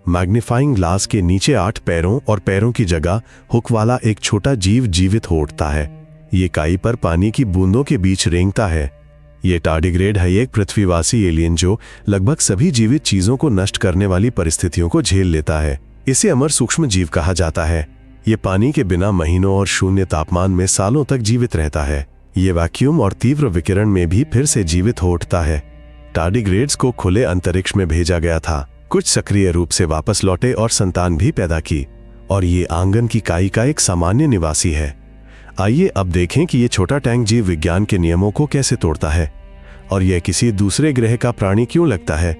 Magnifying glass के नीचे 8 पैरों और पैरों की जगह हुक वाला एक छोटा जीव जीवित हो उठता है। ये काई पर पानी की बूंदों के बीच रेंगता है। ये टार्डिग्रेड है एक पृथ्वीवासी एलियन जो लगभग सभी जीवित चीजों को नष्ट करने वाली परिस्थितियों को झेल लेता है। इसे अमर सूक्ष्म जीव कहा जाता है। ये पानी के बिना महीनों और शून्य तापमान में सालों तक जीवित रहता है। ये वैक्यूम और तीव्र विकिरण में भी फिर से जीवित हो उठता है। टार्डिग्रेड्स को खुले अंतरिक्ष में भेजा गया था, कुछ सक्रिय रूप से वापस लौटे और संतान भी पैदा की, और ये आंगन की काई का एक सामान्य निवासी है। आइए अब देखें कि ये छोटा टैंक जीव विज्ञान के नियमों को कैसे तोड़ता है और यह किसी दूसरे ग्रह का प्राणी क्यों लगता है।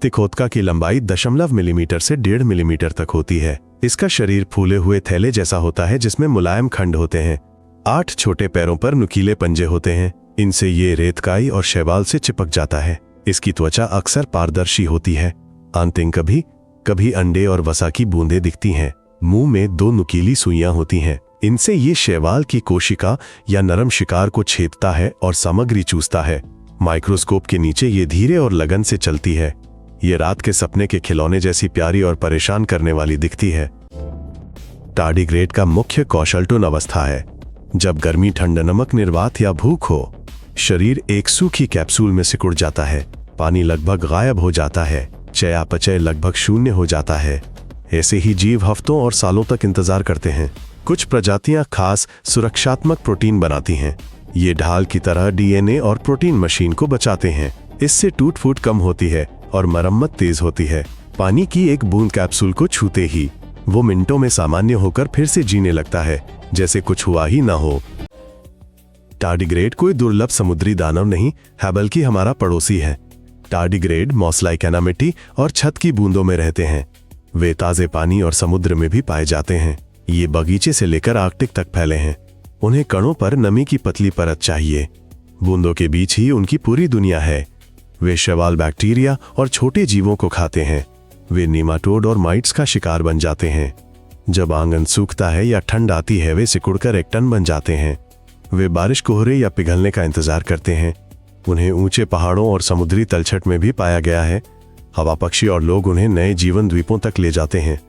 तिकोतका की लंबाई 0.5 मिलीमीटर से 1.5 मिलीमीटर तक होती है। इसका शरीर फूले हुए थैले जैसा होता है जिसमें मुलायम खंड होते हैं। 8 छोटे पैरों पर नुकीले पंजे होते हैं। इनसे ये रेतकाई और शैवाल से चिपक जाता है। इसकी त्वचा अक्सर पारदर्शी होती है। आंतें कभी कभी अंडे और वसा की बूंदें दिखती हैं। मुंह में 2 नुकीली सुइयां होती हैं। इनसे ये शैवाल की कोशिका या नरम शिकार को छेदता है और सामग्री चूसता है। माइक्रोस्कोप के नीचे ये धीरे और लगन से चलती है। ये रात के सपने के खिलौने जैसी प्यारी और परेशान करने वाली दिखती है। टार्डिग्रेड का मुख्य कौशल टून अवस्था है। जब गर्मी, ठंड, नमक, निर्वात या भूख हो, शरीर एक सूखी कैप्सूल में सिकुड़ जाता है। पानी लगभग गायब हो जाता है। चयापचय लगभग शून्य हो जाता है। ऐसे ही जीव हफ्तों और सालों तक इंतजार करते हैं। कुछ प्रजातियां खास सुरक्षात्मक प्रोटीन बनाती हैं। ये ढाल की तरह डीएनए और प्रोटीन मशीन को बचाते हैं। इससे टूट फूट कम होती है और मरम्मत तेज होती है। पानी की एक बूंद कैप्सूल को छूते ही वो मिनटों में सामान्य होकर फिर से जीने लगता है, जैसे कुछ हुआ ही ना हो। टार्डिग्रेड कोई दुर्लभ समुद्री दानव नहीं है, बल्कि हमारा पड़ोसी है। टार्डिग्रेड मॉस-लाइक मिट्टी और छत की बूंदों में रहते हैं। वे ताजे पानी और समुद्र में भी पाए जाते हैं। ये बगीचे से लेकर आर्कटिक तक फैले हैं। उन्हें कणों पर नमी की पतली परत चाहिए। बूंदों के बीच ही उनकी पूरी दुनिया है। वे शैवाल, बैक्टीरिया और छोटे जीवों को खाते हैं। वे नीमाटोड और माइट्स का शिकार बन जाते हैं। जब आंगन सूखता है या ठंड आती है, वे सिकुड़कर एक टन बन जाते हैं। वे बारिश, कोहरे या पिघलने का इंतजार करते हैं। उन्हें ऊंचे पहाड़ों और समुद्री तलछट में भी पाया गया है। हवा पक्षी और लोग उन्हें नए जीवन द्वीपों तक ले जाते हैं।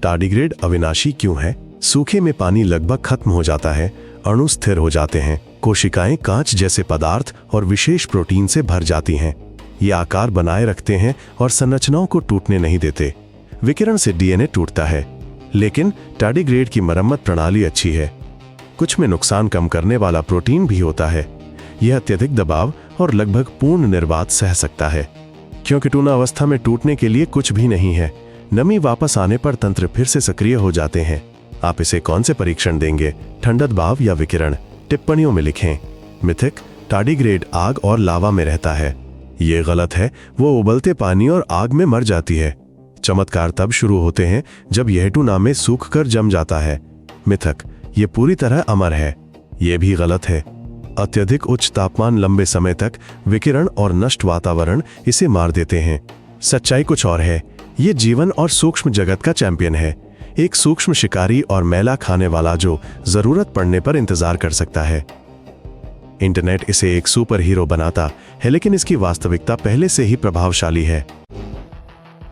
टार्डिग्रेड अविनाशी क्यों है? सूखे में पानी लगभग खत्म हो जाता है। अणु स्थिर हो जाते हैं। कोशिकाएं कांच जैसे पदार्थ और विशेष प्रोटीन से भर जाती हैं। ये आकार बनाए रखते हैं और संरचनाओं को टूटने नहीं देते। विकिरण से डीएनए टूटता है, लेकिन टार्डिग्रेड की मरम्मत प्रणाली अच्छी है। कुछ में नुकसान कम करने वाला प्रोटीन भी होता है। यह अत्यधिक दबाव और लगभग पूर्ण निर्वात सह सकता है। क्योंकि टूना अवस्था में टूटने के लिए कुछ भी नहीं है। नमी वापस आने पर तंत्र फिर से सक्रिय हो जाते हैं। आप इसे कौन से परीक्षण देंगे, ठंडा दबाव या विकिरण? टिप्पणियों में लिखें। मिथिक, टार्डिग्रेड आग और लावा में रहता है। ये गलत है। वो उबलते पानी और आग में मर जाती है। चमत्कार तब शुरू होते हैं जब यह टूना में सूखकर जम जाता है। मिथक, ये पूरी तरह अमर है। ये भी गलत है। अत्यधिक उच्च तापमान, लंबे समय तक विकिरण और नष्ट वातावरण इसे मार देते हैं। सच्चाई कुछ और है। ये जीवन और सूक्ष्म जगत का चैंपियन है। एक सूक्ष्म शिकारी और मैला खाने वाला जो जरूरत पड़ने पर इंतजार कर सकता है। इंटरनेट इसे एक सुपर हीरो बनाता है, लेकिन इसकी वास्तविकता पहले से ही प्रभावशाली है।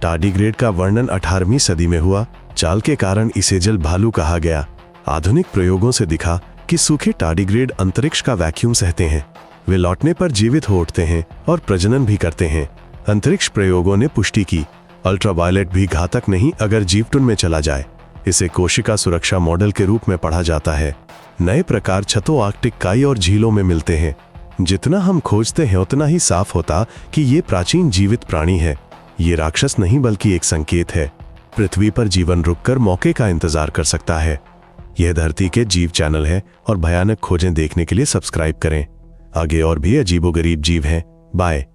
टार्डिग्रेड का वर्णन 18वीं सदी में हुआ। चाल के कारण इसे जल भालू कहा गया। आधुनिक प्रयोगों से दिखा कि सूखे टार्डिग्रेड अंतरिक्ष का वैक्यूम सहते हैं। वे लौटने पर जीवित हो उठते हैं और प्रजनन भी करते हैं। अंतरिक्ष प्रयोगों ने पुष्टि की अल्ट्रावायलेट भी घातक नहीं अगर जीवटुन में चला जाए। इसे कोशिका सुरक्षा मॉडल के रूप में पढ़ा जाता है। नए प्रकार छतों, आर्कटिक काई और झीलों में मिलते हैं। जितना हम खोजते हैं उतना ही साफ होता कि ये प्राचीन जीवित प्राणी है। ये राक्षस नहीं बल्कि एक संकेत है। पृथ्वी पर जीवन रुककर मौके का इंतजार कर सकता है। यह धरती के जीव चैनल है और भयानक खोजें देखने के लिए सब्सक्राइब करें। आगे और भी अजीबोगरीब जीव हैं। बाय।